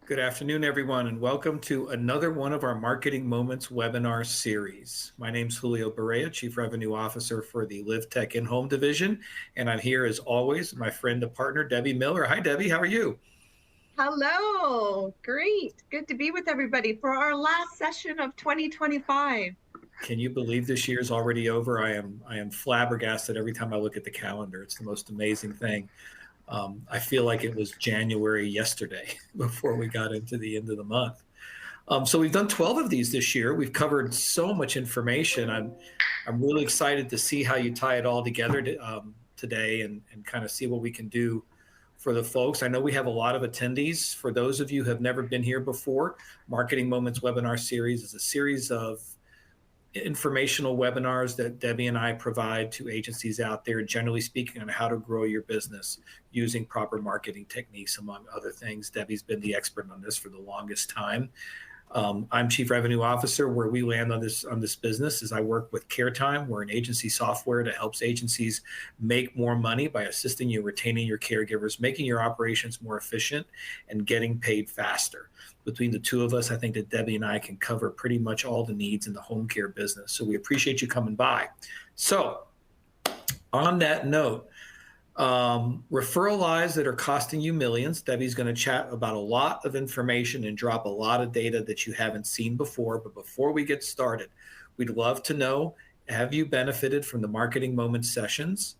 Good afternoon, everyone, and welcome to another one of our Marketing Moments webinar series. My name is Julio Barea, Chief Revenue Officer for the Live Tech In-Home Division, and I'm here as always, my friend and partner, Debbie Miller. Hi, Debbie. How are you? Hello, great. Good to be with everybody for our last session of 2025. Can you believe this year's already over? I am flabbergasted every time I look at the calendar. It's the most amazing thing. I feel like it was January yesterday before we got into the end of the month. So we've done 12 of these this year. We've covered so much information. I'm really excited to see how you tie it all together today and kind of see what we can do for the folks. I know we have a lot of attendees. For those of you who have never been here before, Marketing Moments webinar series is a series of informational webinars that Debbie and I provide to agencies out there, generally speaking, on how to grow your business using proper marketing techniques, among other things. Debbie's been the expert on this for the longest time. I'm Chief Revenue Officer. Where we land on this business is I work with CareTime. We're an agency software that helps agencies make more money by assisting you retaining your caregivers, making your operations more efficient, and getting paid faster. Between the two of us, I think that Debbie and I can cover pretty much all the needs in the home care business. So we appreciate you coming by. So on that note, referral lives that are costing you millions. Debbie's going to chat about a lot of information and drop a lot of data that you haven't seen before. But before we get started, we'd love to know, have you benefited from the Marketing Moments sessions?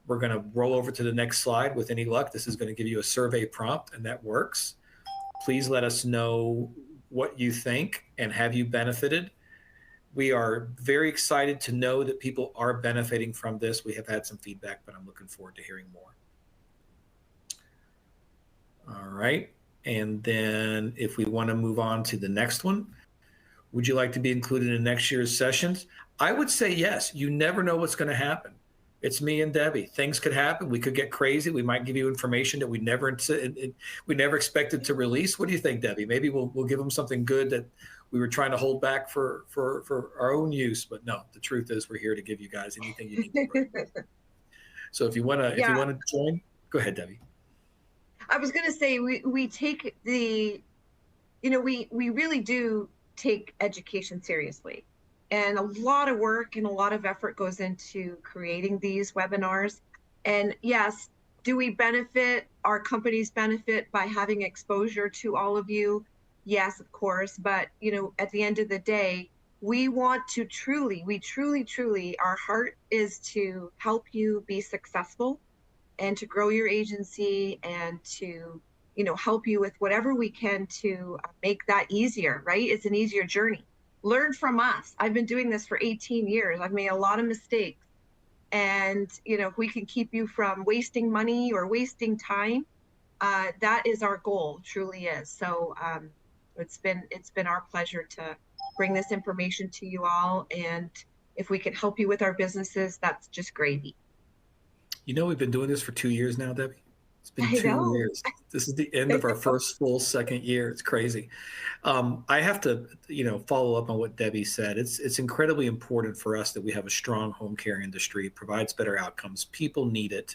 We're going to roll over to the next slide. With any luck, this is going to give you a survey prompt, and that works. Please let us know what you think and have you benefited. We are very excited to know that people are benefiting from this. We have had some feedback, but I'm looking forward to hearing more. All right. And then if we want to move on to the next one, would you like to be included in next year's sessions? I would say yes. You never know what's going to happen. It's me and Debbie. Things could happen. We could get crazy. We might give you information that we never expected to release. What do you think, Debbie? Maybe we'll give them something good that we were trying to hold back for our own use. But no, the truth is we're here to give you guys anything you need to learn. So if you want to join, go ahead, Debbie. I was going to say we take we really do take education seriously. And a lot of work and a lot of effort goes into creating these webinars. And yes, do we benefit, our companies benefit by having exposure to all of you? Yes, of course. But, at the end of the day, we want to truly, our heart is to help you be successful and to grow your agency and to, help you with whatever we can to make that easier, right? It's an easier journey. Learn from us. I've been doing this for 18 years. I've made a lot of mistakes. And, if we can keep you from wasting money or wasting time, that is our goal, truly is. So it's been our pleasure to bring this information to you all. And if we can help you with our businesses, that's just gravy. We've been doing this for 2 years now, Debbie. It's been I 2 know. years. This is the end of our first full second year. It's crazy. I have to, follow up on what Debbie said. It's incredibly important for us that we have a strong home care industry. It provides better outcomes. People need it.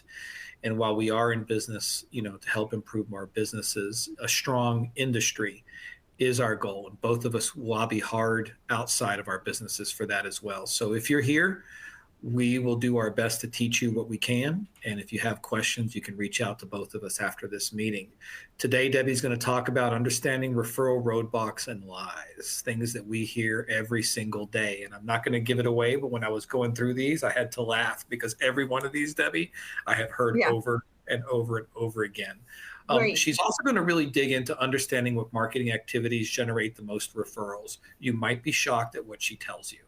And while we are in business, to help improve our businesses, a strong industry is our goal. And both of us lobby hard outside of our businesses for that as well. So if you're here, we will do our best to teach you what we can. And if you have questions, you can reach out to both of us after this meeting. Today, Debbie's going to talk about understanding referral roadblocks and lies, things that we hear every single day. And I'm not going to give it away, but when I was going through these, I had to laugh because every one of these, Debbie, I have heard over and over and over again. She's also going to really dig into understanding what marketing activities generate the most referrals. You might be shocked at what she tells you.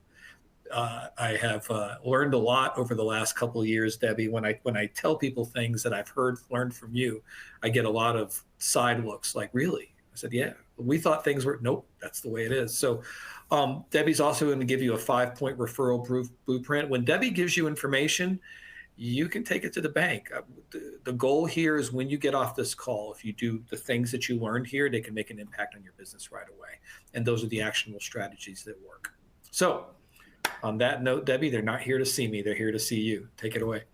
I have learned a lot over the last couple of years, Debbie. When I tell people things that I've learned from you, I get a lot of side looks like, really? I said, yeah, we thought things were, nope, that's the way it is. So Debbie's also going to give you a 5-point referral blueprint. When Debbie gives you information, you can take it to the bank. The goal here is when you get off this call, if you do the things that you learned here, they can make an impact on your business right away. And those are the actionable strategies that work. So on that note, Debbie, they're not here to see me. They're here to see you. Take it away.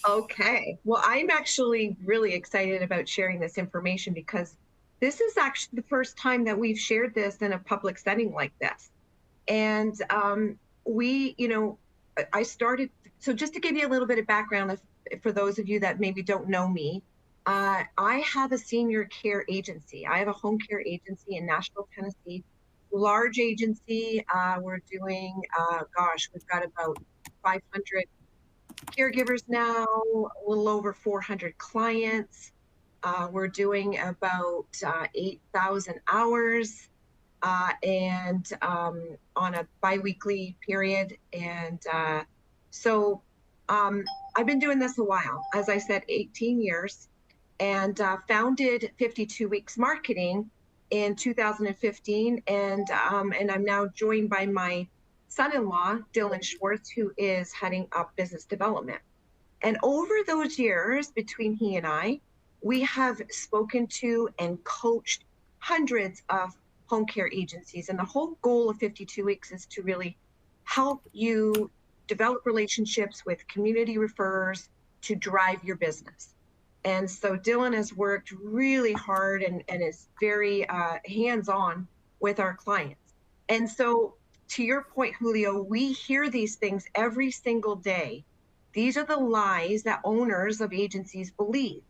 Okay. Well, I'm actually really excited about sharing this information because This is actually the first time that we've shared this in a public setting like this. And we, you know, I started, so just to give you a little bit of background, if, for those of you that maybe don't know me, I have a senior care agency. I have a home care agency in Nashville, Tennessee, large agency. We're doing, gosh, we've got about 500 caregivers now, a little over 400 clients. We're doing about 8,000 hours and on a biweekly period. And so I've been doing this a while, as I said, 18 years, and founded 52 Weeks Marketing in 2015. And I'm now joined by my son-in-law, Dylan Schwartz, who is heading up business development. And over those years, between he and I, we have spoken to and coached hundreds of home care agencies. And the whole goal of 52 Weeks is to really help you develop relationships with community referrers to drive your business. And so Dylan has worked really hard and is very hands-on with our clients. And so to your point, Julio, we hear these things every single day. These are the lies that owners of agencies believe,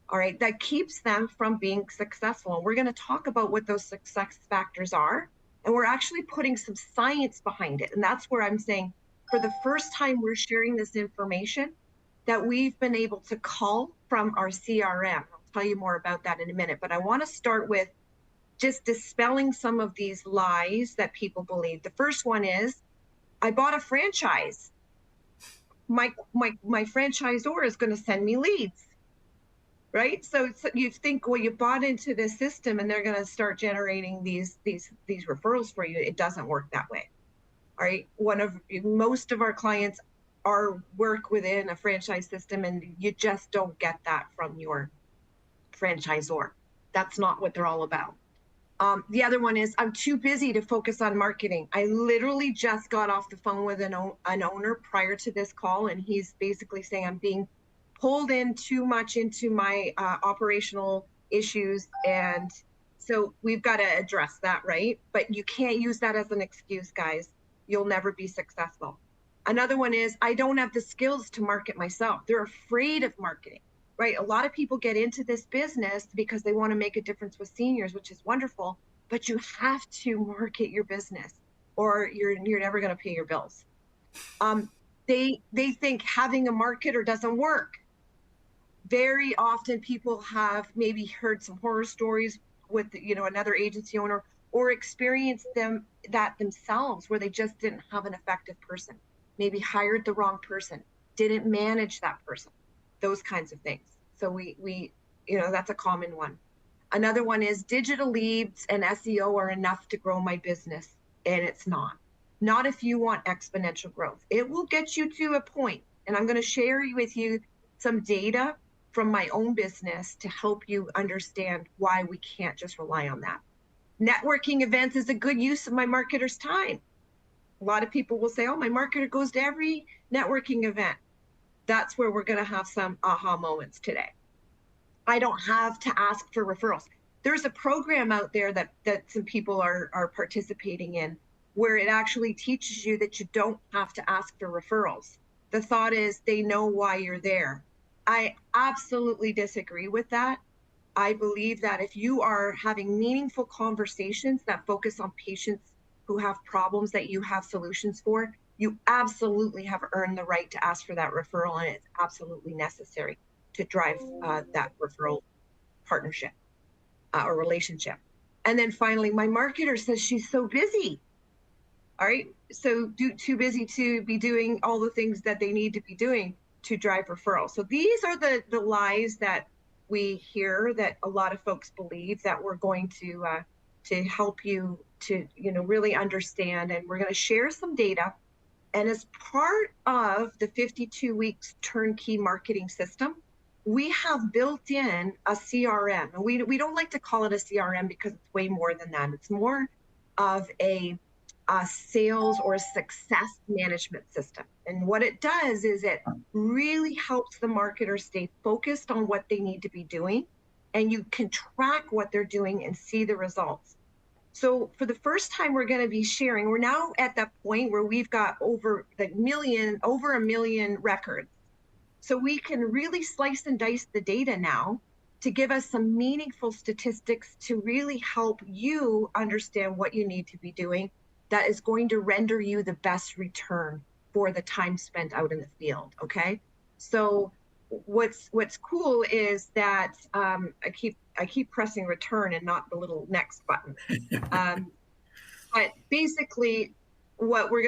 all right, that keeps them from being successful. And we're going to talk about what those success factors are. And we're actually putting some science behind it. And that's where I'm saying, for the first time, we're sharing this information that we've been able to cull from our CRM. I'll tell you more about that in a minute. But I want to start with just dispelling some of these lies that people believe. The first one is, I bought a franchise. My franchisor is going to send me leads, right? So you think, well, you bought into this system and they're going to start generating these referrals for you. It doesn't work that way. All right. Most of our clients work within a franchise system, and you just don't get that from your franchisor. That's not what they're all about. The other one is, I'm too busy to focus on marketing. I literally just got off the phone with an owner prior to this call, and he's basically saying I'm being pulled in too much into my operational issues. And so we've got to address that, right? But you can't use that as an excuse, guys. You'll never be successful. Another one is, I don't have the skills to market myself. They're afraid of marketing. Right? A lot of people get into this business because they want to make a difference with seniors, which is wonderful, but you have to market your business or you're never going to pay your bills. They think having a marketer doesn't work. Very often people have maybe heard some horror stories with, another agency owner, or experienced that themselves, where they just didn't have an effective person, maybe hired the wrong person, didn't manage that person. Those kinds of things. So we that's a common one. Another one is, digital leads and SEO are enough to grow my business. And it's not. Not if you want exponential growth. It will get you to a point. And I'm going to share with you some data from my own business to help you understand why we can't just rely on that. Networking events is a good use of my marketer's time. A lot of people will say, oh, my marketer goes to every networking event. That's where we're going to have some aha moments today. I don't have to ask for referrals. There's a program out there that some people are participating in, where it actually teaches you that you don't have to ask for referrals. The thought is they know why you're there. I absolutely disagree with that. I believe that if you are having meaningful conversations that focus on patients who have problems that you have solutions for, you absolutely have earned the right to ask for that referral, and it's absolutely necessary to drive that referral partnership or relationship. And then finally, my marketer says she's so busy. All right, so too busy to be doing all the things that they need to be doing to drive referrals. So these are the lies that we hear, that a lot of folks believe, that we're going to help you to really understand. And we're going to share some data. And as part of the 52 Weeks turnkey marketing system, we have built in a CRM. And we don't like to call it a CRM because it's way more than that. It's more of a sales or success management system. And what it does is it really helps the marketer stay focused on what they need to be doing and you can track what they're doing and see the results. So for the first time, we're going to be sharing. We're now at that point where we've got over a million records. So we can really slice and dice the data now to give us some meaningful statistics to really help you understand what you need to be doing that is going to render you the best return for the time spent out in the field. Okay. So what's cool is that I keep pressing return and not the little next button. Um, but basically, what we're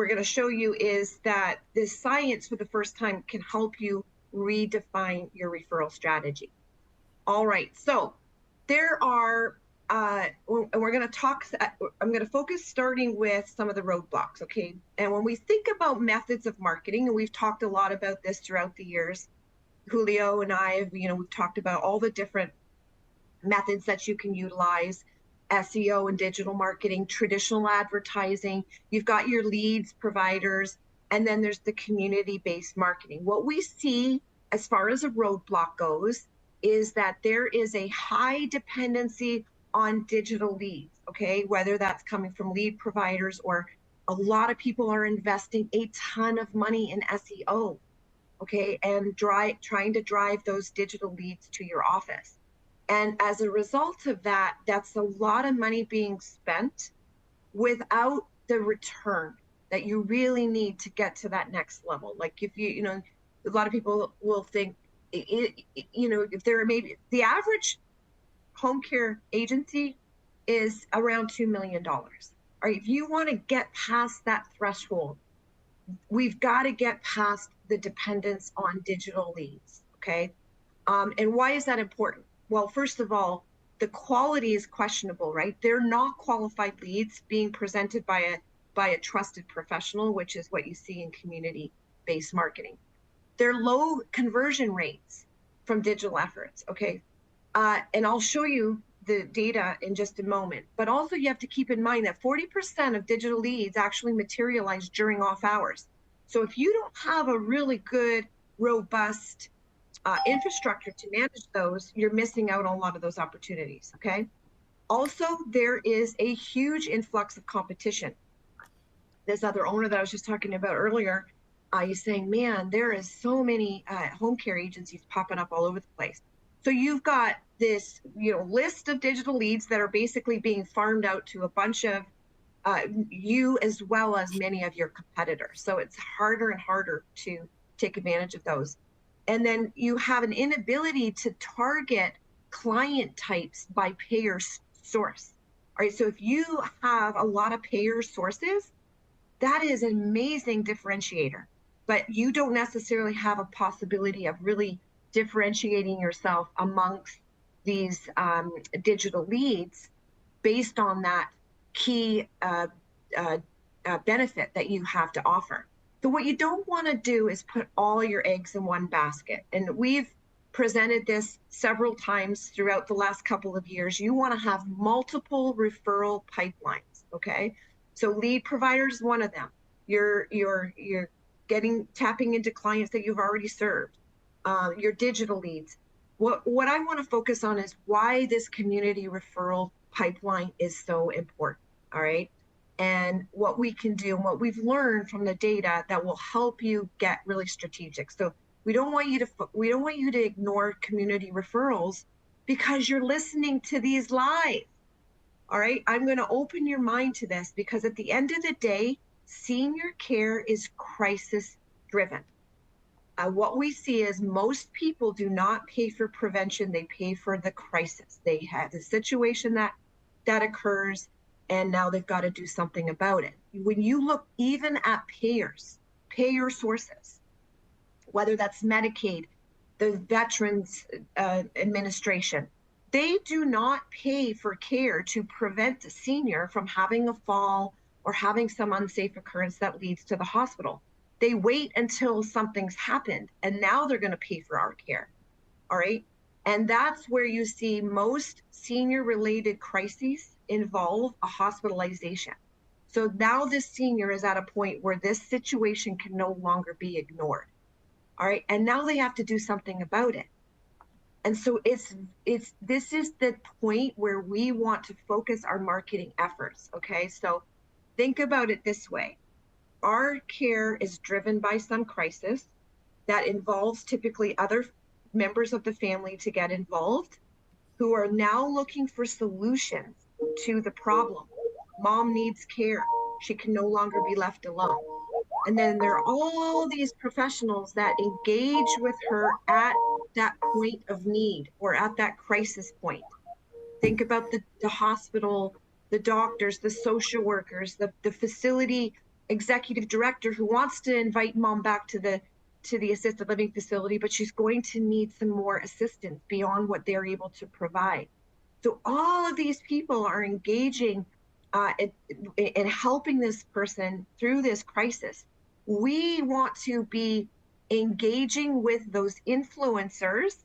gonna show you is that this science for the first time can help you redefine your referral strategy. All right, so there are, we're going to talk, I'm going to focus starting with some of the roadblocks, okay? And when we think about methods of marketing, and we've talked a lot about this throughout the years, Julio and I have, we've talked about all the different methods that you can utilize: SEO and digital marketing, traditional advertising, you've got your leads providers, and then there's the community-based marketing. What we see as far as a roadblock goes is that there is a high dependency on digital leads, okay? Whether that's coming from lead providers, or a lot of people are investing a ton of money in SEO, okay, and trying to drive those digital leads to your office. And as a result of that, that's a lot of money being spent without the return that you really need to get to that next level. Like if a lot of people will think, if there are maybe the average home care agency is around $2 million. All right, if you want to get past that threshold, we've got to get past the dependence on digital leads, okay? And why is that important? Well, first of all, the quality is questionable, right? They're not qualified leads being presented by a trusted professional, which is what you see in community-based marketing. They're low conversion rates from digital efforts, okay? And I'll show you the data in just a moment. But also you have to keep in mind that 40% of digital leads actually materialize during off hours. So if you don't have a really good, robust infrastructure to manage those, you're missing out on a lot of those opportunities, okay? Also, there is a huge influx of competition. This other owner that I was just talking about earlier, he's saying, man, there is so many home care agencies popping up all over the place. So you've got this, list of digital leads that are basically being farmed out to a bunch of you, as well as many of your competitors. So it's harder and harder to take advantage of those. And then you have an inability to target client types by payer source. All right, so if you have a lot of payer sources, that is an amazing differentiator, but you don't necessarily have a possibility of really differentiating yourself amongst these digital leads based on that key benefit that you have to offer. So what you don't want to do is put all your eggs in one basket. And we've presented this several times throughout the last couple of years. You want to have multiple referral pipelines, okay? So lead provider is one of them. You're tapping into clients that you've already served. Your digital leads. What I want to focus on is why this community referral pipeline is so important. All right. And what we can do and what we've learned from the data that will help you get really strategic. So we don't want you to ignore community referrals because you're listening to these live. All right, I'm going to open your mind to this because at the end of the day, senior care is crisis driven. What we see is most people do not pay for prevention, they pay for the crisis. They have the situation that occurs, and now they've got to do something about it. When you look even at payer sources, whether that's Medicaid, the Veterans Administration, they do not pay for care to prevent a senior from having a fall or having some unsafe occurrence that leads to the hospital. They wait until something's happened, and now they're going to pay for our care. All right. And that's where you see most senior related crises involve a hospitalization. So now this senior is at a point where this situation can no longer be ignored. All right. And now they have to do something about it. And so this is the point where we want to focus our marketing efforts. Okay. So think about it this way. Our care is driven by some crisis that involves typically other members of the family to get involved, who are now looking for solutions to the problem. Mom needs care. She can no longer be left alone. And then there are all these professionals that engage with her at that point of need or at that crisis point. Think about the hospital, the doctors, the social workers, the facility executive director who wants to invite mom back to the assisted living facility, but she's going to need some more assistance beyond what they're able to provide. So all of these people are engaging in helping this person through this crisis. We want to be engaging with those influencers,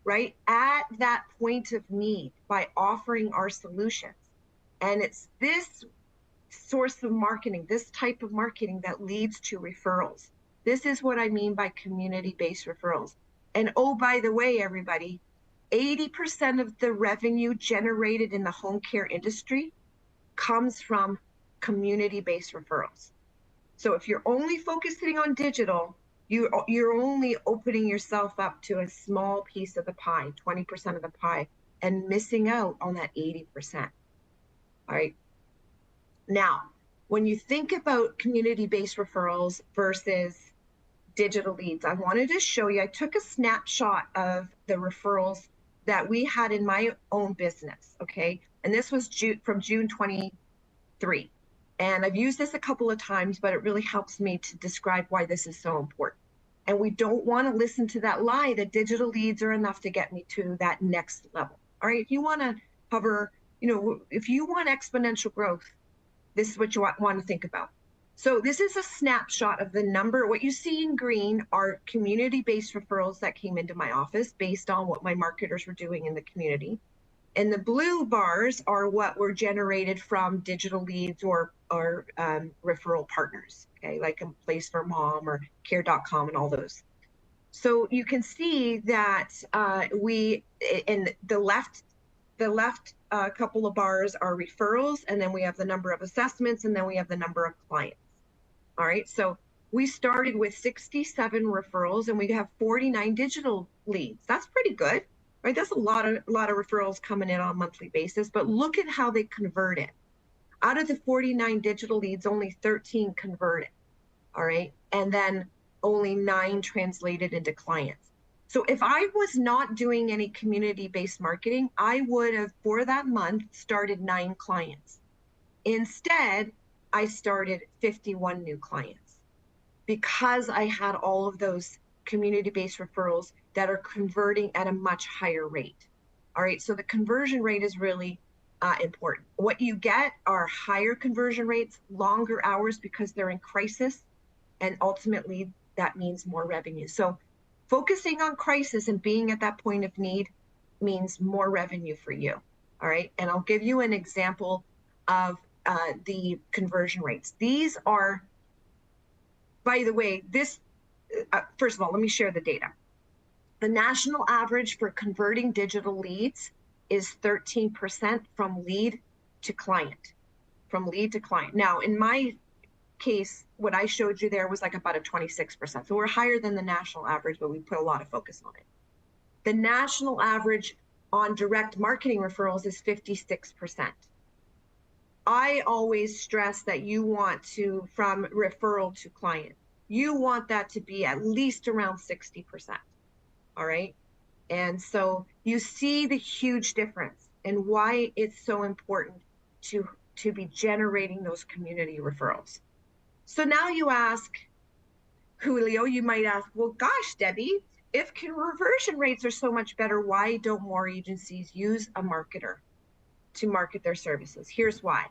right, at that point of need by offering our solutions. And it's this source of marketing, this type of marketing, that leads to referrals. This is what I mean by community-based referrals. And oh, by the way, everybody, 80% of the revenue generated in the home care industry comes from community-based referrals. So if you're only focusing on digital, you're only opening yourself up to a small piece of the pie, 20% of the pie, and missing out on that 80%. All right. Now, when you think about community-based referrals versus digital leads, I wanted to show you, I took a snapshot of the referrals that we had in my own business, okay? And this was from June 23. And I've used this a couple of times, but it really helps me to describe why this is so important. And we don't want to listen to that lie that digital leads are enough to get me to that next level. All right, if you want to hover, if you want exponential growth, this is what you want to think about. So this is a snapshot of the number. What you see in green are community-based referrals that came into my office based on what my marketers were doing in the community. And the blue bars are what were generated from digital leads or referral partners, okay, like a Place for Mom or Care.com and all those. So you can see that we, in the left couple of bars are referrals, and then we have the number of assessments, and then we have the number of clients. All right, so we started with 67 referrals, and we have 49 digital leads. That's pretty good, right? That's a lot of referrals coming in on a monthly basis, but look at how they converted. Out of the 49 digital leads, only 13 converted, all right? And then only 9 translated into clients. So if I was not doing any community-based marketing, I would have, for that month, started 9 clients. Instead, I started 51 new clients because I had all of those community-based referrals that are converting at a much higher rate. All right, so the conversion rate is really important. What you get are higher conversion rates, longer hours because they're in crisis, and ultimately that means more revenue. So focusing on crisis and being at that point of need means more revenue for you. All right, and I'll give you an example of the conversion rates. These are, by the way, first of all, let me share the data. The national average for converting digital leads is 13% from lead to client, Now, in my case, what I showed you there was like about a 26%. So we're higher than the national average, but we put a lot of focus on it. The national average on direct marketing referrals is 56%. I always stress that you want to, from referral to client, you want that to be at least around 60%. All right. And so you see the huge difference and why it's so important to be generating those community referrals. So now you ask, Julio, you might ask, well, gosh, Debbie, if conversion rates are so much better, why don't more agencies use a marketer to market their services? Here's why.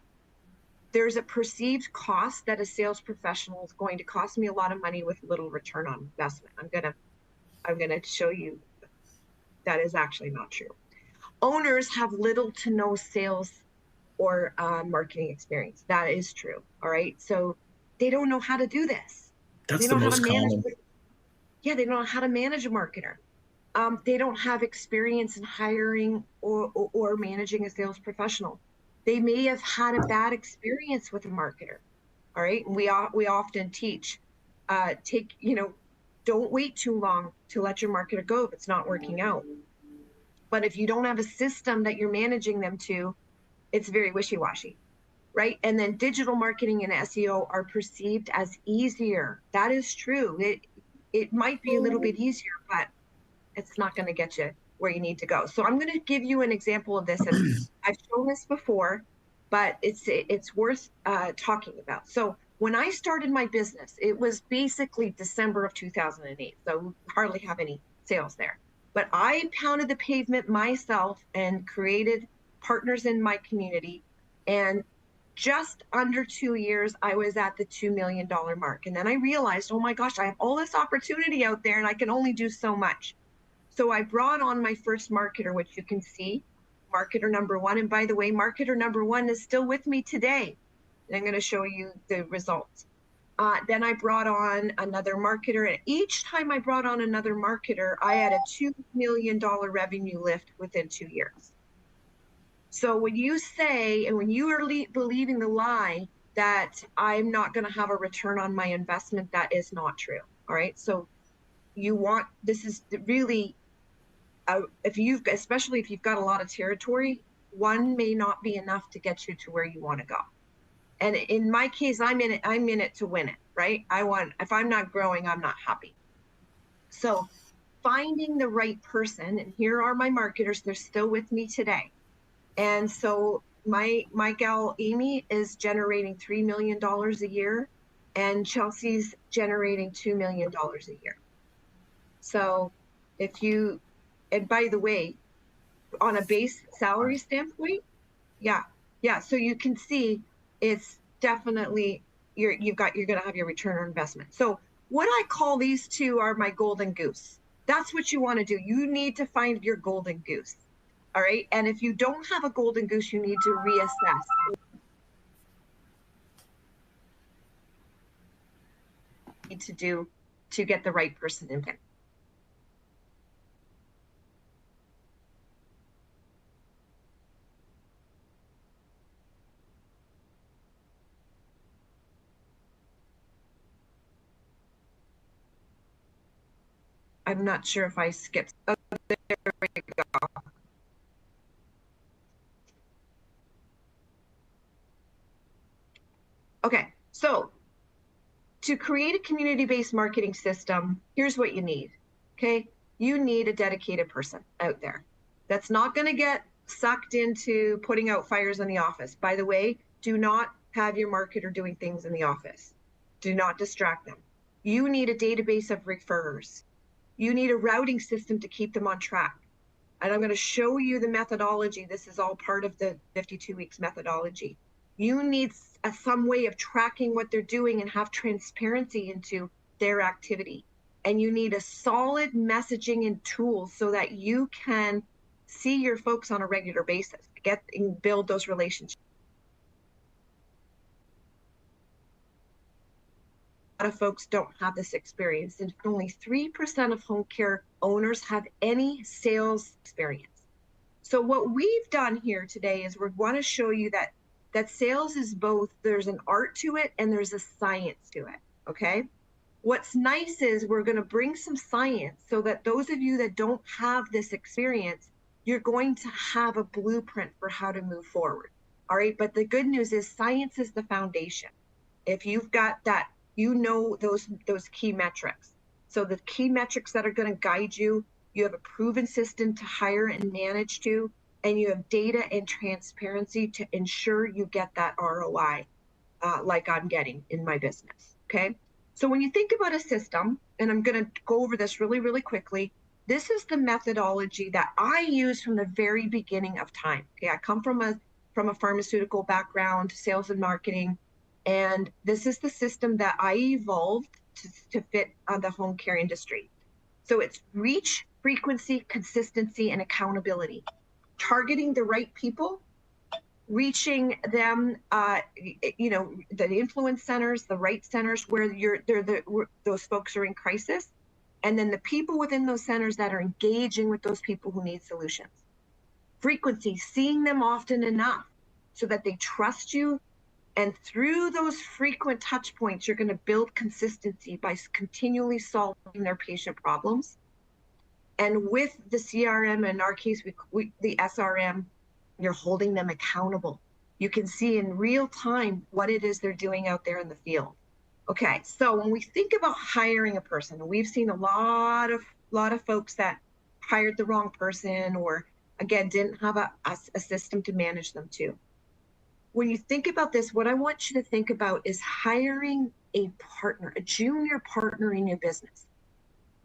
There's a perceived cost that a sales professional is going to cost me a lot of money with little return on investment. I'm gonna show you that is actually not true. Owners have little to no sales or marketing experience. That is true. All right. So they don't know how to do this. That's the most common. Yeah, they don't know how to manage a marketer. They don't have experience in hiring or managing a sales professional. They may have had a bad experience with a marketer. All right. And we often teach, don't wait too long to let your marketer go if it's not working out. But if you don't have a system that you're managing them to, it's very wishy-washy, right? And then digital marketing and SEO are perceived as easier. That is true. It might be a little bit easier, but it's not going to get you where you need to go. So I'm going to give you an example of this, and I've shown this before, but it's worth talking about. So when I started my business, it was basically December of 2008. So we hardly have any sales there. But I pounded the pavement myself and created partners in my community. And just under 2 years, I was at the $2 million mark. And then I realized, oh my gosh, I have all this opportunity out there and I can only do so much. So I brought on my first marketer, which you can see, marketer number one. And by the way, marketer number one is still with me today. And I'm going to show you the results. Then I brought on another marketer. And each time I brought on another marketer, I had a $2 million revenue lift within 2 years. So when you say, and when you are believing the lie that I'm not going to have a return on my investment, that is not true. All right. So this is really, especially if you've got a lot of territory, one may not be enough to get you to where you want to go. And in my case, I'm in it to win it, right? If I'm not growing, I'm not happy. So finding the right person, and here are my marketers, they're still with me today. And so my gal Amy is generating $3 million a year, and Chelsea's generating $2 million a year. So and by the way, on a base salary standpoint, yeah. So you can see it's definitely, you're going to have your return on investment. So what I call these two are my golden goose. That's what you want to do. You need to find your golden goose. All right. And if you don't have a golden goose, you need to reassess. Need to do to get the right person in there. I'm not sure if I skipped. Oh, there we go. Okay, so to create a community-based marketing system, here's what you need, okay? You need a dedicated person out there that's not going to get sucked into putting out fires in the office. By the way, do not have your marketer doing things in the office. Do not distract them. You need a database of referrers. You need a routing system to keep them on track. And I'm going to show you the methodology. This is all part of the 52 weeks methodology. You need some way of tracking what they're doing and have transparency into their activity. And you need a solid messaging and tools so that you can see your folks on a regular basis, get and build those relationships. A lot of folks don't have this experience, and only 3% of home care owners have any sales experience. So what we've done here today is we want to show you that sales is both, there's an art to it and there's a science to it, okay? What's nice is we're going to bring some science so that those of you that don't have this experience, you're going to have a blueprint for how to move forward, all right? But the good news is science is the foundation. If you've got that, you know those key metrics. So the key metrics that are going to guide you, you have a proven system to hire and manage to, and you have data and transparency to ensure you get that ROI like I'm getting in my business, okay? So when you think about a system, and I'm going to go over this really, really quickly, this is the methodology that I use from the very beginning of time, okay? I come from a pharmaceutical background, sales and marketing, and this is the system that I evolved to fit the home care industry. So it's reach, frequency, consistency, and accountability. Targeting the right people, reaching them, the influence centers, the right centers where those folks are in crisis, And then the people within those centers that are engaging with those people who need solutions. Frequency, seeing them often enough so that they trust you. And through those frequent touch points, you're going to build consistency by continually solving their patient problems. And with the CRM, in our case, the SRM, you're holding them accountable. You can see in real time what it is they're doing out there in the field. Okay, so when we think about hiring a person, we've seen a lot of folks that hired the wrong person, or again, didn't have a system to manage them too. When you think about this, what I want you to think about is hiring a partner, a junior partner in your business.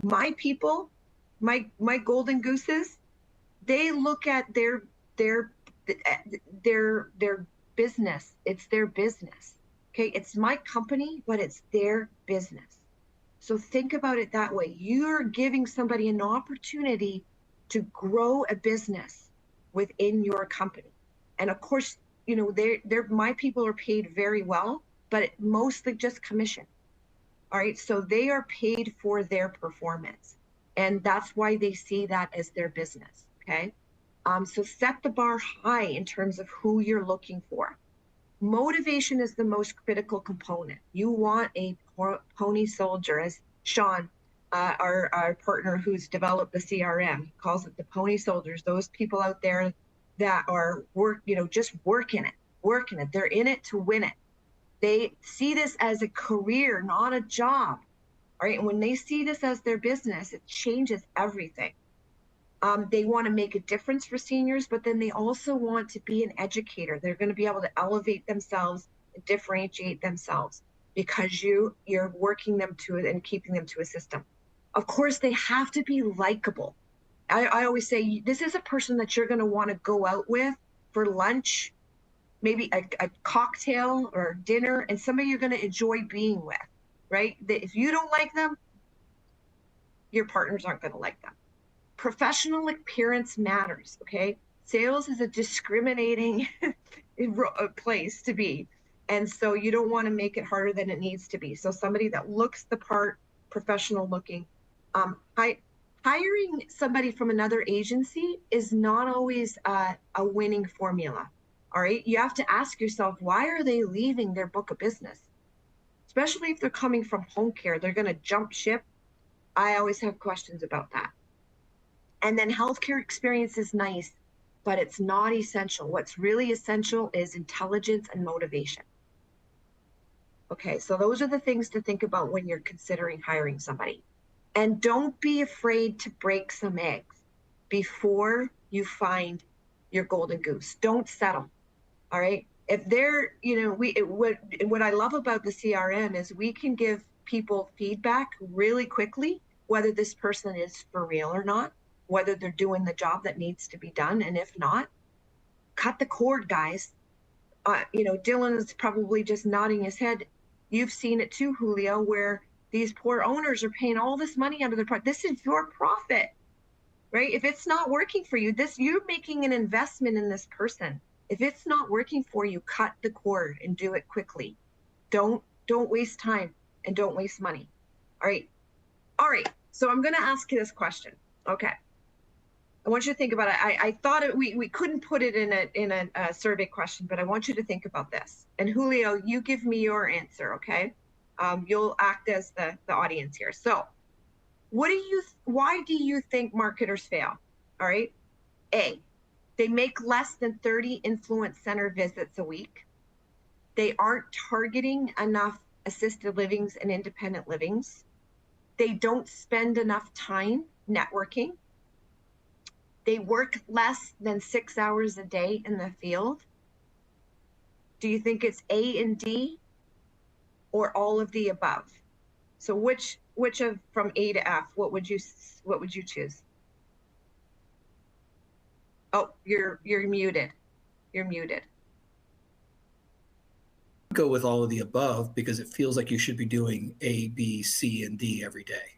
My people, my golden gooses, they look at their business. It's their business. Okay, it's my company, but it's their business. So think about it that way. You're giving somebody an opportunity to grow a business within your company. And of course, you know, my people are paid very well, but mostly just commission. All right, so they are paid for their performance. And that's why they see that as their business, okay? So set the bar high in terms of who you're looking for. Motivation is the most critical component. You want a pony soldier, as Sean, our partner who's developed the CRM, calls it the pony soldiers, those people out there that are just working it. They're in it to win it. They see this as a career, not a job. All right. And when they see this as their business, it changes everything. They want to make a difference for seniors, but then they also want to be an educator. They're going to be able to elevate themselves and differentiate themselves because you're working them to it and keeping them to a system. Of course, they have to be likable. I always say this is a person that you're going to want to go out with for lunch, maybe a cocktail or dinner, and somebody you're going to enjoy being with, right? If you don't like them, your partners aren't going to like them. Professional appearance matters, okay? Sales is a discriminating place to be. And so you don't want to make it harder than it needs to be. So somebody that looks the part, professional looking. Hiring somebody from another agency is not always a winning formula, all right? You have to ask yourself, why are they leaving their book of business? Especially if they're coming from home care, they're going to jump ship. I always have questions about that. And then healthcare experience is nice, but it's not essential. What's really essential is intelligence and motivation. Okay, so those are the things to think about when you're considering hiring somebody. And don't be afraid to break some eggs before you find your golden goose. Don't settle, all right? If they're, what I love about the CRM is we can give people feedback really quickly, whether this person is for real or not, whether they're doing the job that needs to be done. And if not, cut the cord, guys. Dylan is probably just nodding his head. You've seen it too, Julio, where these poor owners are paying all this money out of their profit. This is your profit, right? If it's not working for you, you're making an investment in this person. If it's not working for you, cut the cord and do it quickly. Don't waste time and don't waste money. All right. So I'm going to ask you this question. Okay. I want you to think about it. I thought we couldn't put it in a survey question, but I want you to think about this. And Julio, you give me your answer, okay? You'll act as the audience here. So why do you think marketers fail? All right. A, they make less than 30 influence center visits a week. They aren't targeting enough assisted livings and independent livings. They don't spend enough time networking. They work less than 6 hours a day in the field. Do you think it's A and D or all of the above? So which of from A to F, what would you choose? Oh, you're muted. You're muted. Go with all of the above because it feels like you should be doing A, B, C, and D every day.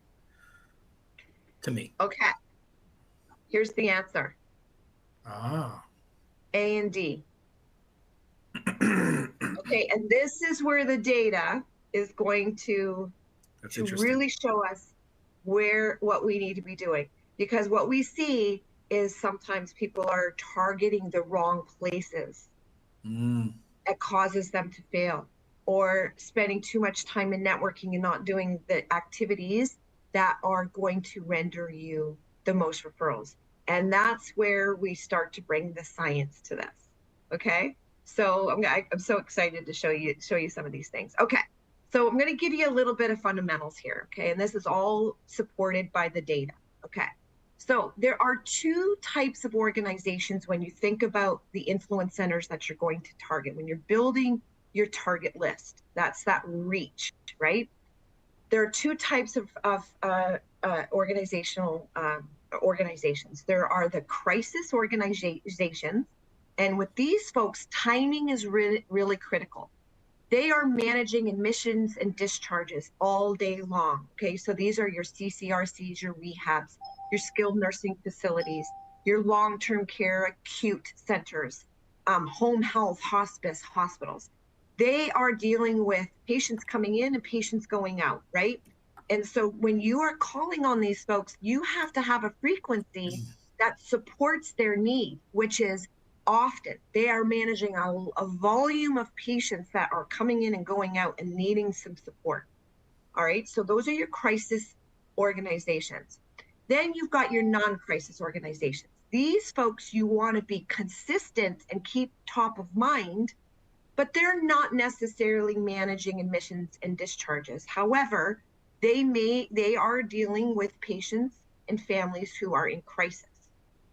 To me. Okay. Here's the answer. Ah. A and D. Okay, and this is where the data is going to really show us what we need to be doing, because what we see is sometimes people are targeting the wrong places. It causes them to fail, or spending too much time in networking and not doing the activities that are going to render you the most referrals. And that's where we start to bring the science to this. Okay. So I'm so excited to show you some of these things. Okay. So I'm going to give you a little bit of fundamentals here. Okay. And this is all supported by the data. Okay. So there are two types of organizations when you think about the influence centers that you're going to target. When you're building your target list, that's that reach, right? There are two types of organizations. There are the crisis organizations, and with these folks, timing is really, really critical. They are managing admissions and discharges all day long. Okay, so these are your CCRCs, your rehabs, your skilled nursing facilities, your long-term care acute centers, home health, hospice, hospitals. They are dealing with patients coming in and patients going out, right? And so when you are calling on these folks, you have to have a frequency that supports their need, which is often they are managing a volume of patients that are coming in and going out and needing some support. All right, so those are your crisis organizations. Then you've got your non-crisis organizations. These folks you want to be consistent and keep top of mind, but they're not necessarily managing admissions and discharges. However, they are dealing with patients and families who are in crisis,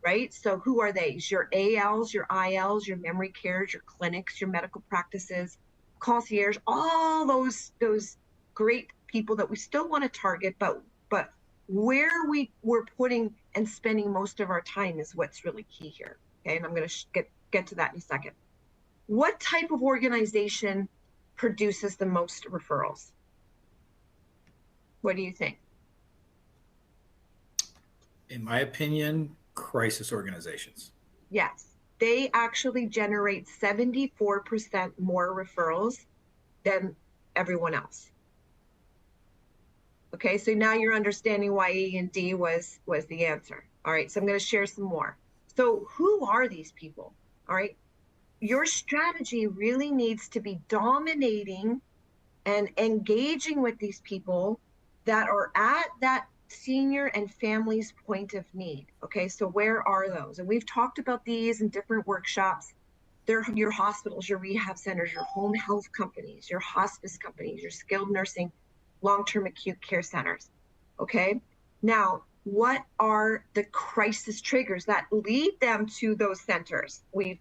right? So who are they? Your ALs, your ILs, your memory cares, your clinics, your medical practices, concierge, all those great people that we still want to target, but where we're putting and spending most of our time is what's really key here. Okay, and I'm going to get to that in a second. What type of organization produces the most referrals? What do you think? In my opinion, crisis organizations. Yes, they actually generate 74% more referrals than everyone else. Okay, so now you're understanding why E and D was the answer. All right, so I'm going to share some more. So who are these people? All right, your strategy really needs to be dominating and engaging with these people that are at that senior and family's point of need. Okay, so where are those? And we've talked about these in different workshops. They're your hospitals, your rehab centers, your home health companies, your hospice companies, your skilled nursing, long-term acute care centers. Okay, now what are the crisis triggers that lead them to those centers? We've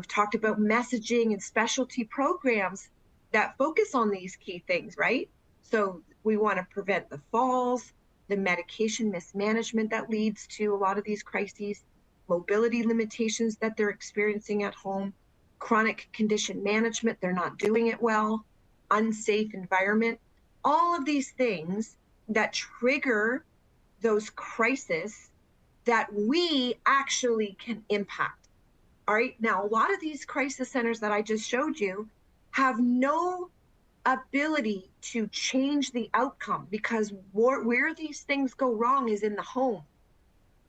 talked about messaging and specialty programs that focus on these key things, right? So we want to prevent the falls, the medication mismanagement that leads to a lot of these crises, mobility limitations that they're experiencing at home, chronic condition management, they're not doing it well, unsafe environment, all of these things that trigger those crises that we actually can impact. All right, now a lot of these crisis centers that I just showed you have no ability to change the outcome, because where these things go wrong is in the home,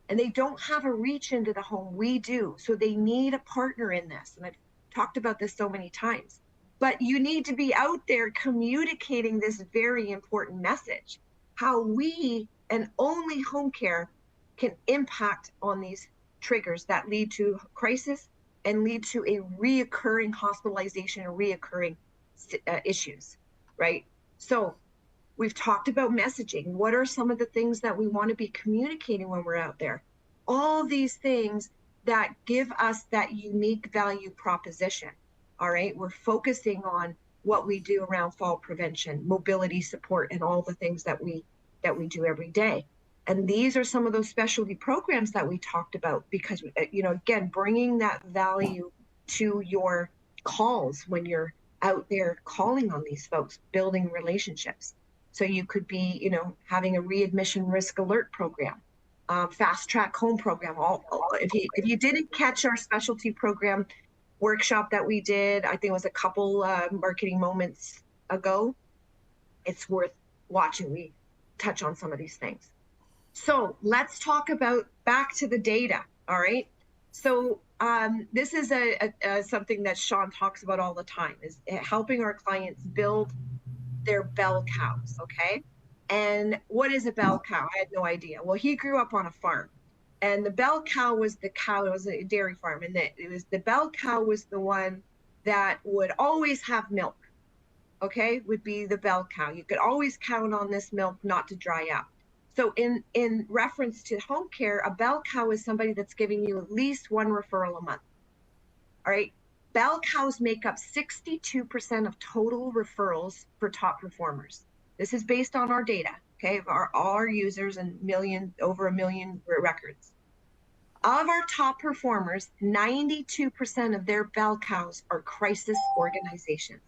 and they don't have a reach into the home. We do. So they need a partner in this, and I've talked about this so many times, but you need to be out there communicating this very important message, how we and only home care can impact on these triggers that lead to crisis and lead to a reoccurring hospitalization or reoccurring issues, right? So we've talked about messaging. What are some of the things that we want to be communicating when we're out there? All these things that give us that unique value proposition. All right, we're focusing on what we do around fall prevention, mobility support, and all the things that we do every day. And these are some of those specialty programs that we talked about, because again, bringing that value to your calls when you're out there calling on these folks, building relationships. So you could be, having a readmission risk alert program, fast track home program. If you didn't catch our specialty program workshop that we did, I think it was a couple marketing moments ago, it's worth watching. We touch on some of these things. So let's talk about back to the data. All right. So this is something that Sean talks about all the time, is helping our clients build their bell cows. Okay. And what is a bell cow? I had no idea. Well, he grew up on a farm, and the bell cow was the cow. It was a dairy farm, and the bell cow was the one that would always have milk. Okay, would be the bell cow. You could always count on this milk not to dry up. So in reference to home care, a bell cow is somebody that's giving you at least one referral a month. All right. Bell cows make up 62% of total referrals for top performers. This is based on our data, okay, of all our users and over a million records. Of our top performers, 92% of their bell cows are crisis organizations.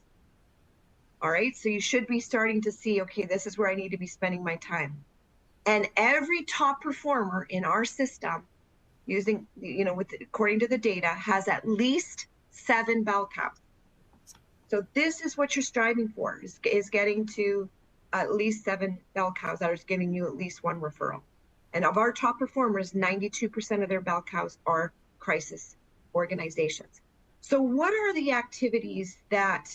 All right, so you should be starting to see, okay, this is where I need to be spending my time. And every top performer in our system, using, according to the data, has at least 7 bell cows. So this is what you're striving for, is getting to at least 7 bell cows that are giving you at least one referral. And of our top performers, 92% of their bell cows are crisis organizations. So what are the activities that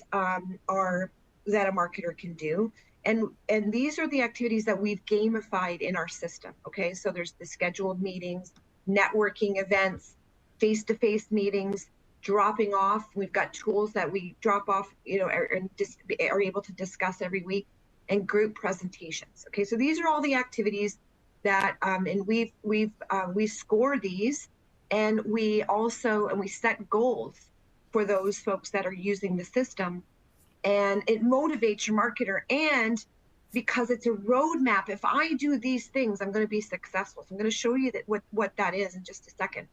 that a marketer can do? And these are the activities that we've gamified in our system. Okay, so there's the scheduled meetings, networking events, face-to-face meetings, dropping off. We've got tools that we drop off, and are able to discuss every week, and group presentations. Okay, so these are all the activities that, and we score these, and we set goals for those folks that are using the system, and it motivates your marketer. And because it's a roadmap, if I do these things, I'm going to be successful. So I'm going to show you what that is in just a second.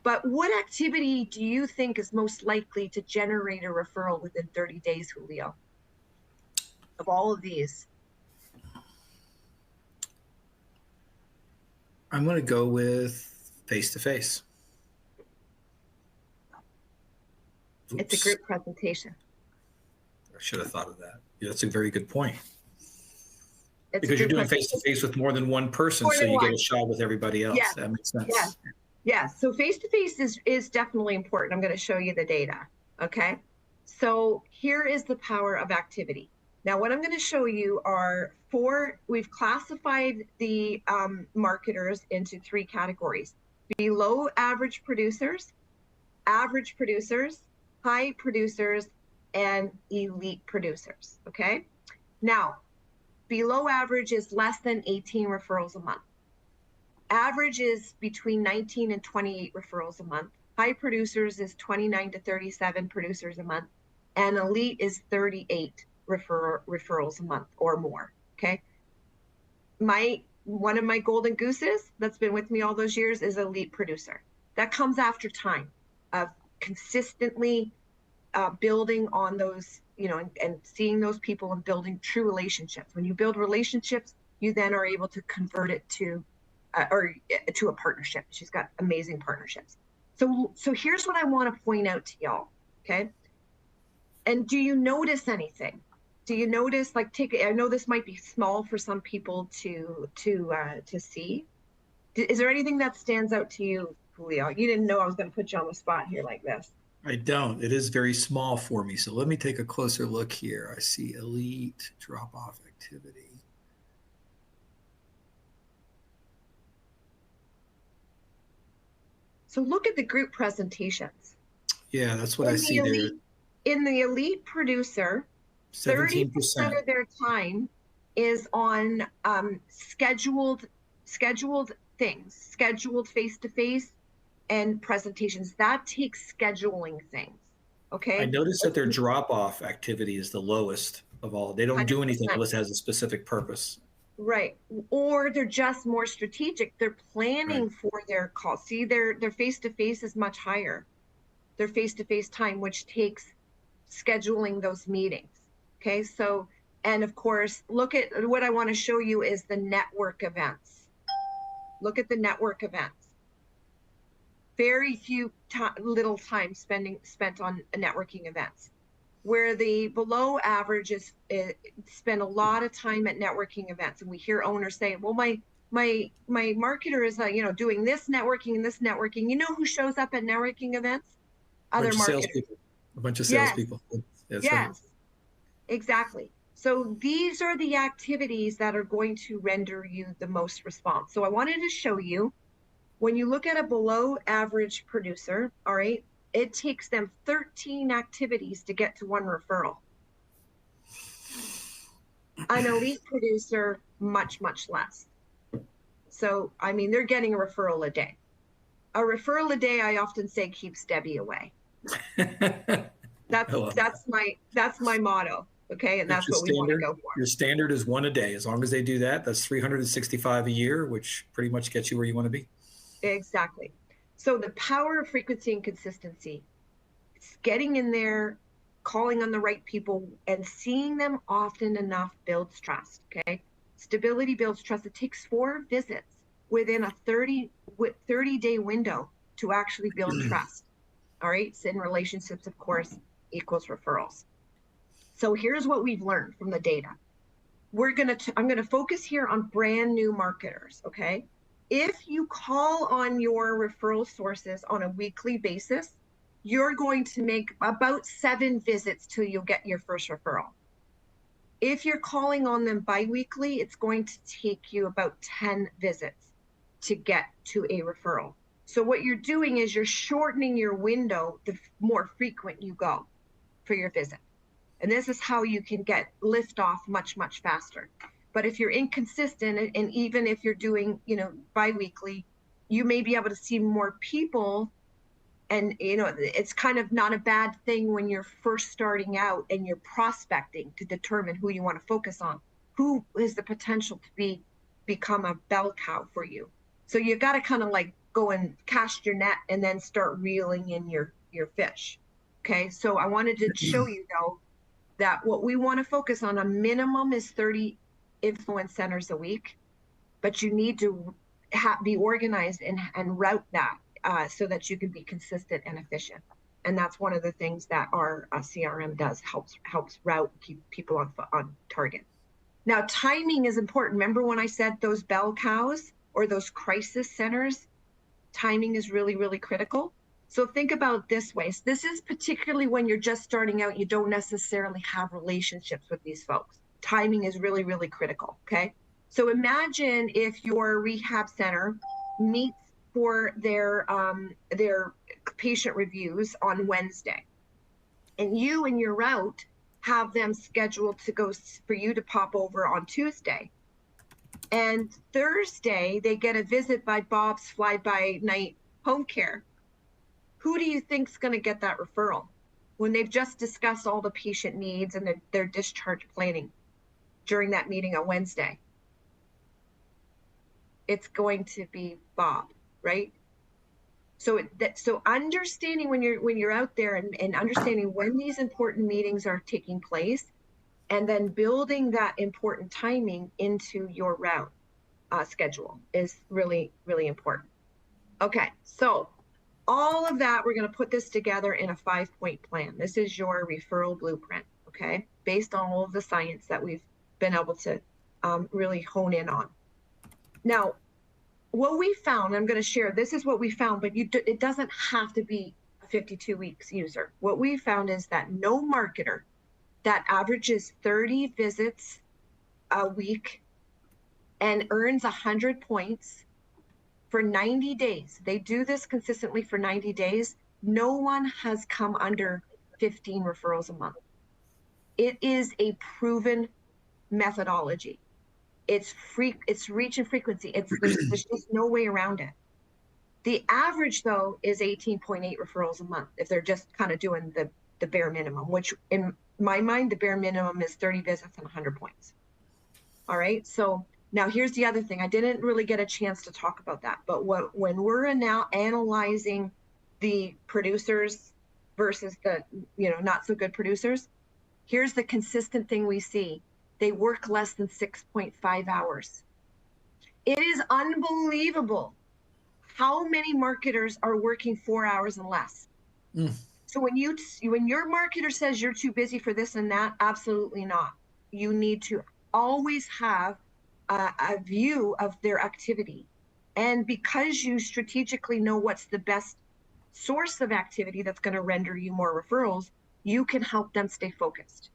But what activity do you think is most likely to generate a referral within 30 days, Julio, of all of these? I'm going to go with face-to-face. It's a group presentation. I should have thought of that. Yeah, that's a very good point. Because you're doing face-to-face with more than one person, so you get a shot with everybody else. Yeah. That makes sense. Yeah. Yeah. So face-to-face is definitely important. I'm going to show you the data. Okay. So here is the power of activity. Now, what I'm going to show you are we've classified the marketers into 3 categories: below average producers, high producers, and elite producers. Okay. Now, below average is less than 18 referrals a month. Average is between 19 and 28 referrals a month. High producers is 29 to 37 producers a month. And elite is 38 referrals a month or more. Okay. One of my golden gooses that's been with me all those years is elite producer. That comes after time of consistently building on those, and seeing those people and building true relationships. When you build relationships, you then are able to convert it to a partnership. She's got amazing partnerships. So here's what I want to point out to y'all. Okay. And do you notice anything? Do you notice, I know this might be small for some people to see. Is there anything that stands out to you, Julio? You didn't know I was going to put you on the spot here like this. I don't. It is very small for me. So let me take a closer look here. I see elite drop-off activity. So look at the group presentations. Yeah, that's what I see there. In the elite producer, 17% of their time is on scheduled things, scheduled face-to-face and presentations. That takes scheduling things. Okay. I noticed that their drop-off activity is the lowest of all. They don't 100%. Do anything unless it has a specific purpose. Right. Or they're just more strategic. They're planning for their calls. See, their face-to-face is much higher. Their face-to-face time, which takes scheduling those meetings. Okay. So, and of course, look at what I want to show you is the network events. Look at the network events. Very few little time spent on networking events. where the below average is spend a lot of time at networking events. And we hear owners say, well, my marketer is doing this networking and this networking. You know who shows up at networking events? A Other bunch of marketers. salespeople. A bunch of Yes, salespeople. That's right. yes, exactly. So these are the activities that are going to render you the most response. So I wanted to show you, when you look at a below average producer, all right, it takes them 13 activities to get to one referral. An elite producer, much, much less. So, I mean, they're getting a referral a day. A referral a day, I often say, keeps Debbie away. That's my motto. Okay, and that's what we want to go for. Your standard is one a day. As long as they do that, that's 365 a year, which pretty much gets you where you want to be. Exactly. So the power of frequency and consistency, it's getting in there, calling on the right people, and seeing them often enough builds trust. Okay, stability builds trust. It takes 4 visits within a 30-day window to actually build trust. All right, so in relationships, of course, equals referrals. So here's what we've learned from the data. I'm gonna focus here on brand new marketers, okay? If you call on your referral sources on a weekly basis, you're going to make about 7 visits till you'll get your first referral. If you're calling on them biweekly, it's going to take you about 10 visits to get to a referral. So what you're doing is you're shortening your window the more frequent you go for your visit. And this is how you can get lift off much, much faster. But if you're inconsistent, and even if you're doing, biweekly, you may be able to see more people. And, it's kind of not a bad thing when you're first starting out and you're prospecting to determine who you want to focus on, who has the potential to become a bell cow for you. So you got to kind of like go and cast your net and then start reeling in your fish. Okay. So I wanted to show you though, that what we want to focus on, a minimum is 30 influence centers a week, but you need to be organized and route that so that you can be consistent and efficient. And that's one of the things that our CRM does, helps route, keep people on target. Now, timing is important. Remember when I said those bell cows or those crisis centers? Timing is really, really critical. So think about it this way. So this is particularly when you're just starting out, you don't necessarily have relationships with these folks. Timing is really, really critical, okay? So imagine if your rehab center meets for their patient reviews on Wednesday, and you and your route have them scheduled to go for you to pop over on Tuesday. And Thursday, they get a visit by Bob's Fly-By-Night Home Care. Who do you think is going to get that referral when they've just discussed all the patient needs and their discharge planning during that meeting on Wednesday? It's going to be Bob, right? So understanding when you're out there and understanding when these important meetings are taking place, and then building that important timing into your route schedule is really, really important. Okay, so all of that, we're going to put this together in a 5-point plan. This is your referral blueprint, okay? Based on all of the science that we've been able to really hone in on. Now, what we found, I'm going to share, this is what we found, but it doesn't have to be a 52 weeks user. What we found is that no marketer that averages 30 visits a week and earns 100 points for 90 days, they do this consistently for 90 days, no one has come under 15 referrals a month. It is a proven methodology. It's reach and frequency. There's just no way around it. The average though is 18.8 referrals a month if they're just kind of doing the bare minimum, which in my mind, the bare minimum is 30 visits and 100 points. All right, so now here's the other thing. I didn't really get a chance to talk about that, but when we're now analyzing the producers versus the not so good producers, here's the consistent thing we see. They work less than 6.5 hours. It is unbelievable how many marketers are working 4 hours and less. So when your marketer says you're too busy for this and that, absolutely not. You need to always have a view of their activity. And because you strategically know what's the best source of activity that's going to render you more referrals, you can help them stay focused.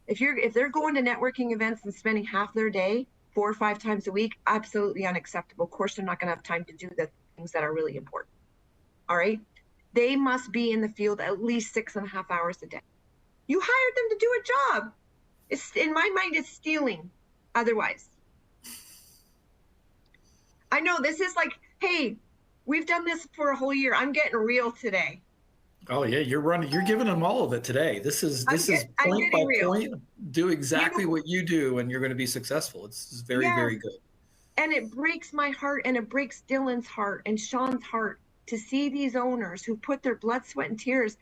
If they're going to networking events and spending half their day 4 or 5 times a week, absolutely unacceptable. Of course, they're not going to have time to do the things that are really important. All right. They must be in the field at least 6.5 hours a day. You hired them to do a job. It's, in my mind, it's stealing otherwise. I know this is like, hey, we've done this for a whole year. I'm getting real today. Oh yeah, you're giving them all of it today. This is I'm point by getting real. point. Do exactly what you do, and you're going to be successful. It's very, Yes. very good. And it breaks my heart and it breaks Dylan's heart and Sean's heart to see these owners who put their blood, sweat, and tears,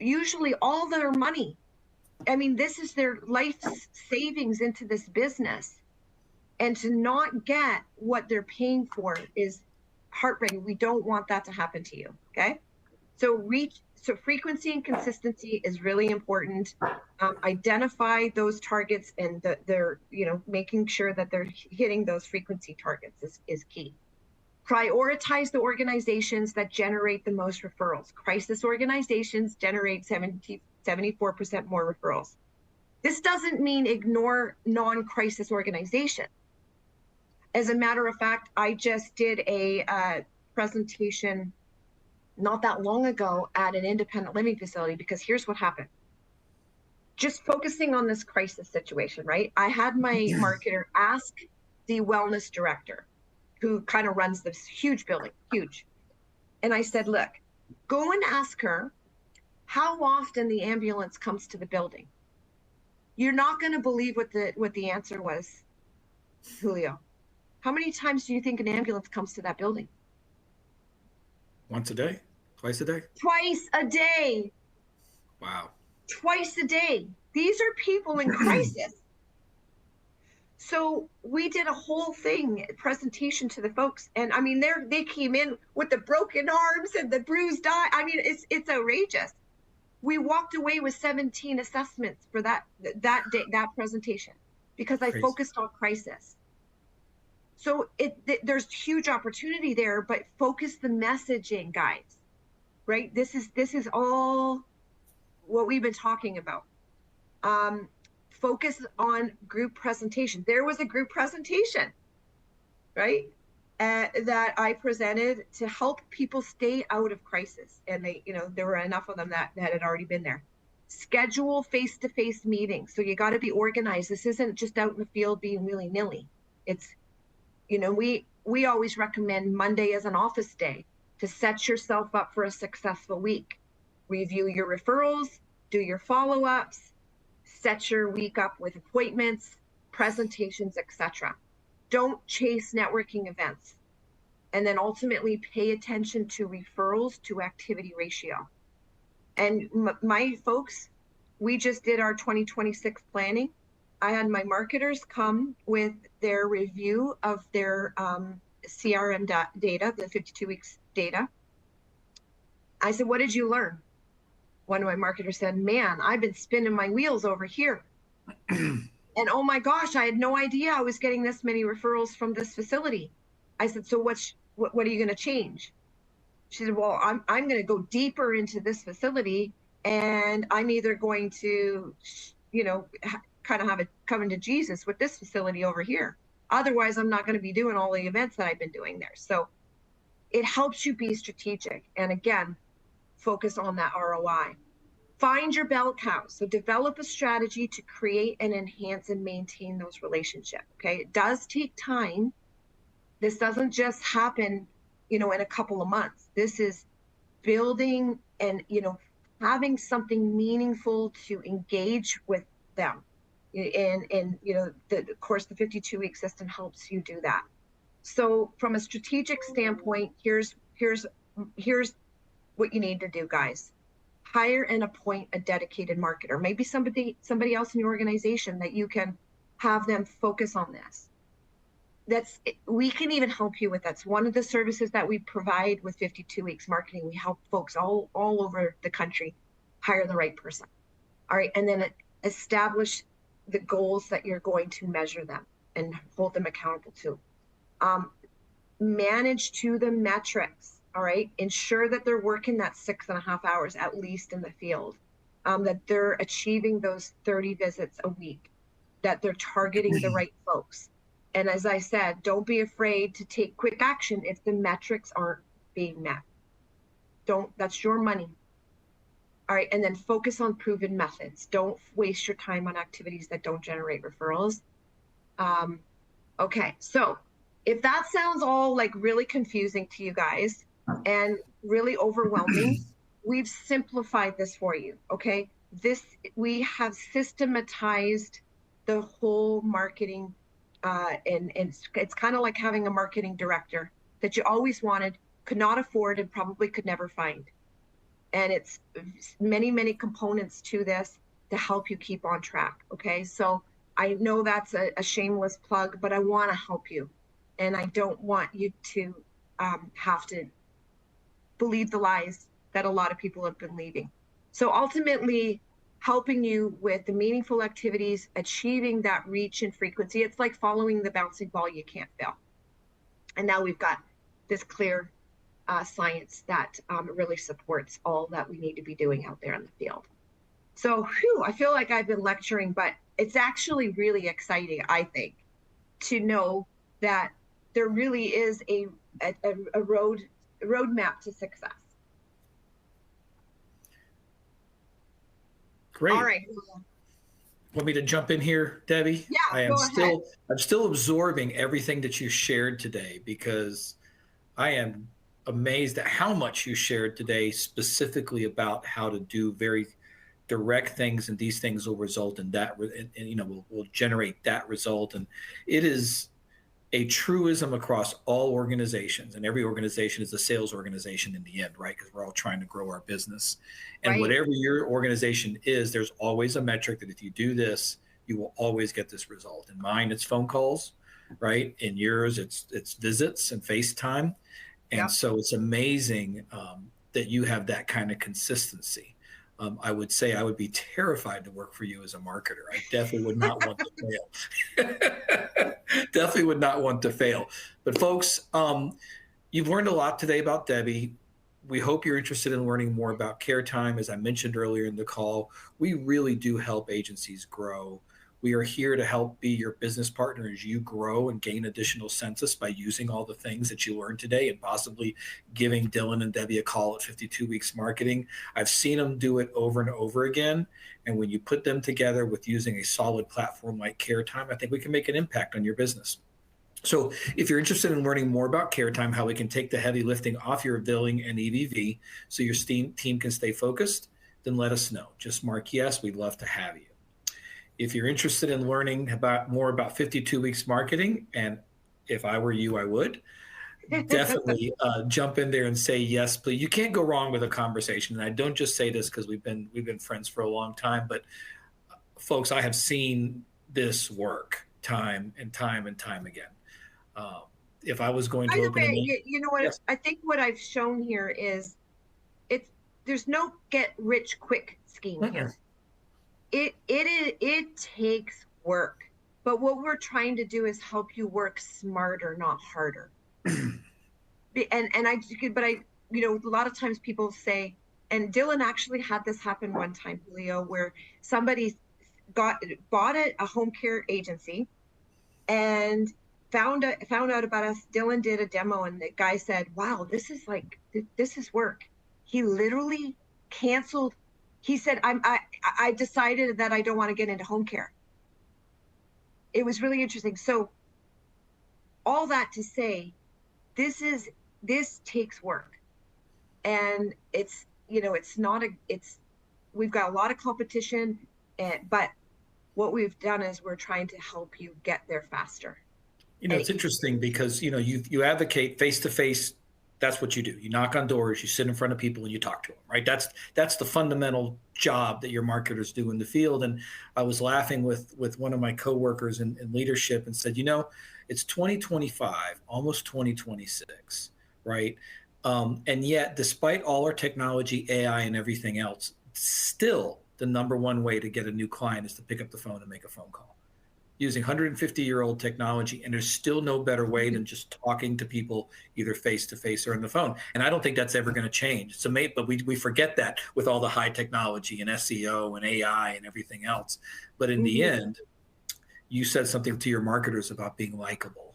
usually all their money. I mean, this is their life savings into this business. And to not get what they're paying for is heartbreaking. We don't want that to happen to you. Okay. So frequency and consistency is really important. Identify those targets and they're, making sure that they're hitting those frequency targets is key. Prioritize the organizations that generate the most referrals. Crisis organizations generate 74% more referrals. This doesn't mean ignore non-crisis organizations. As a matter of fact, I just did a presentation not that long ago at an independent living facility, because here's what happened. Just focusing on this crisis situation, right? I had my marketer ask the wellness director, who kind of runs this huge building, huge. And I said, look, go and ask her how often the ambulance comes to the building. You're not going to believe what the answer was, Julio. How many times do you think an ambulance comes to that building? Once a day? Twice a day? Twice a day. Wow. Twice a day. These are people in crisis. So we did a whole presentation to the folks. And I mean, they came in with the broken arms and the bruised eye. I mean, it's outrageous. We walked away with 17 assessments for that day, that presentation, because I focused on crisis. So there's huge opportunity there, but focus the messaging, guys, right? This is all what we've been talking about. Focus on group presentation. There was a group presentation, right? That I presented to help people stay out of crisis. And there were enough of them that had already been there. Schedule face-to-face meetings. So you got to be organized. This isn't just out in the field being willy-nilly. It's, we always recommend Monday as an office day to set yourself up for a successful week. Review your referrals, do your follow-ups, set your week up with appointments, presentations, etc. Don't chase networking events. And then ultimately pay attention to referrals to activity ratio. And my folks, we just did our 2026 planning. I had my marketers come with their review of their CRM data, the 52 weeks data. I said, what did you learn? One of my marketers said, man, I've been spinning my wheels over here. And oh my gosh, I had no idea I was getting this many referrals from this facility. I said, so what are you going to change? She said, well, I'm going to go deeper into this facility, and I'm either going to, kind of have it coming to Jesus with this facility over here. Otherwise, I'm not going to be doing all the events that I've been doing there. So it helps you be strategic. And again, focus on that ROI. Find your bell cows. So develop a strategy to create and enhance and maintain those relationships. Okay. It does take time. This doesn't just happen, in a couple of months. This is building and, having something meaningful to engage with them. And of course, the 52-week system helps you do that. So from a strategic standpoint, here's what you need to do, guys. Hire and appoint a dedicated marketer, maybe somebody else in your organization that you can have them focus on this. We can even help you with that. That's one of the services that we provide with 52 weeks marketing. We help folks all over the country hire the right person. All right. And then establish the goals that you're going to measure them and hold them accountable to. Manage to the metrics. All right. Ensure that they're working that 6.5 hours at least in the field, that they're achieving those 30 visits a week, that they're targeting the right folks. And as I said, don't be afraid to take quick action if the metrics aren't being met. That's your money. All right. And then focus on proven methods. Don't waste your time on activities that don't generate referrals. Okay. So if that sounds all like really confusing to you guys and really overwhelming, we've simplified this for you. Okay. We have systematized the whole marketing, and it's kind of like having a marketing director that you always wanted, could not afford, and probably could never find. And it's many, many components to this to help you keep on track. Okay. So I know that's a shameless plug, but I want to help you. And I don't want you to have to believe the lies that a lot of people have been leaving. So ultimately, helping you with the meaningful activities, achieving that reach and frequency. It's like following the bouncing ball you can't fail. And now we've got this clear science that really supports all that we need to be doing out there in the field. So I feel like I've been lecturing, but it's actually really exciting, I think, to know that there really is a roadmap to success. Great. All right. Want me to jump in here, Debbie? Yeah, go ahead. I'm still absorbing everything that you shared today, because I am amazed at how much you shared today, specifically about how to do very direct things, and these things will result in that, and will generate that result. And it is a truism across all organizations, and every organization is a sales organization in the end, right? Because we're all trying to grow our business. And Right. whatever your organization is, there's always a metric that if you do this, you will always get this result. In mine, it's phone calls, right? In yours, it's visits and FaceTime. And Yep. so it's amazing that you have that kind of consistency. I would say I would be terrified to work for you as a marketer. I definitely would not want to fail. Definitely would not want to fail. But folks, you've learned a lot today about Debbie. We hope you're interested in learning more about Care Time. As I mentioned earlier in the call, we really do help agencies grow. We are here to help be your business partner as you grow and gain additional census by using all the things that you learned today, and possibly giving Dylan and Debbie a call at 52 Weeks Marketing. I've seen them do it over and over again. And when you put them together with using a solid platform like Care Time, I think we can make an impact on your business. So if you're interested in learning more about Care Time, how we can take the heavy lifting off your billing and EVV so your team can stay focused, then let us know. Just mark yes, we'd love to have you. If you're interested in learning more about 52 Weeks Marketing, and if I were you, I would definitely jump in there and say yes, please. You can't go wrong with a conversation. And I don't just say this because we've been friends for a long time, but folks, I have seen this work time and time and time again. If I was going to open you know what? Yes. I think what I've shown here is there's no get rich quick scheme here. It takes work, but what we're trying to do is help you work smarter, not harder. A lot of times people say, and Dylan actually had this happen one time, Julio, where somebody bought a home care agency and found out about us. Dylan did a demo, and the guy said, "Wow, this is work." He literally canceled. He said, I decided that I don't want to get into home care. It was really interesting. So all that to say, this takes work, and we've got a lot of competition, but what we've done is we're trying to help you get there faster. It's interesting because, you advocate face-to-face. That's what you do. You knock on doors, you sit in front of people, and you talk to them, right? That's the fundamental job that your marketers do in the field. And I was laughing with one of my coworkers in leadership and said, it's 2025, almost 2026, right? And yet, despite all our technology, AI, and everything else, still the number one way to get a new client is to pick up the phone and make a phone call using 150-year-old technology. And there's still no better way than just talking to people either face to face or on the phone. And I don't think that's ever going to change. It's amazing, but we forget that with all the high technology and SEO and AI and everything else. But in the end, you said something to your marketers about being likable.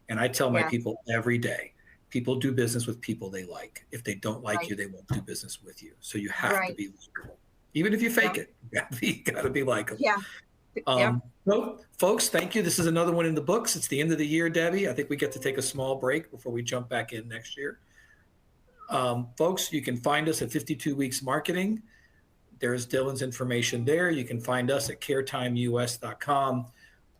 And I tell my people every day, people do business with people they like. If they don't like you, they won't do business with you. So you have to be likable. Even if you fake it, you got to be likable. So, folks, thank you. This is another one in the books. It's the end of the year, Debbie. I think we get to take a small break before we jump back in next year. Folks, you can find us at 52 Weeks Marketing. There's Dylan's information there. You can find us at caretimeus.com.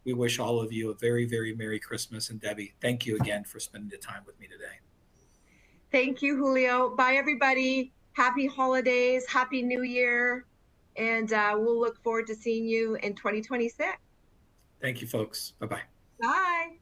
We wish all of you a very, very Merry Christmas. And Debbie, thank you again for spending the time with me today. Thank you, Julio. Bye, everybody. Happy holidays. Happy New Year. And we'll look forward to seeing you in 2026. Thank you, folks. Bye-bye. Bye.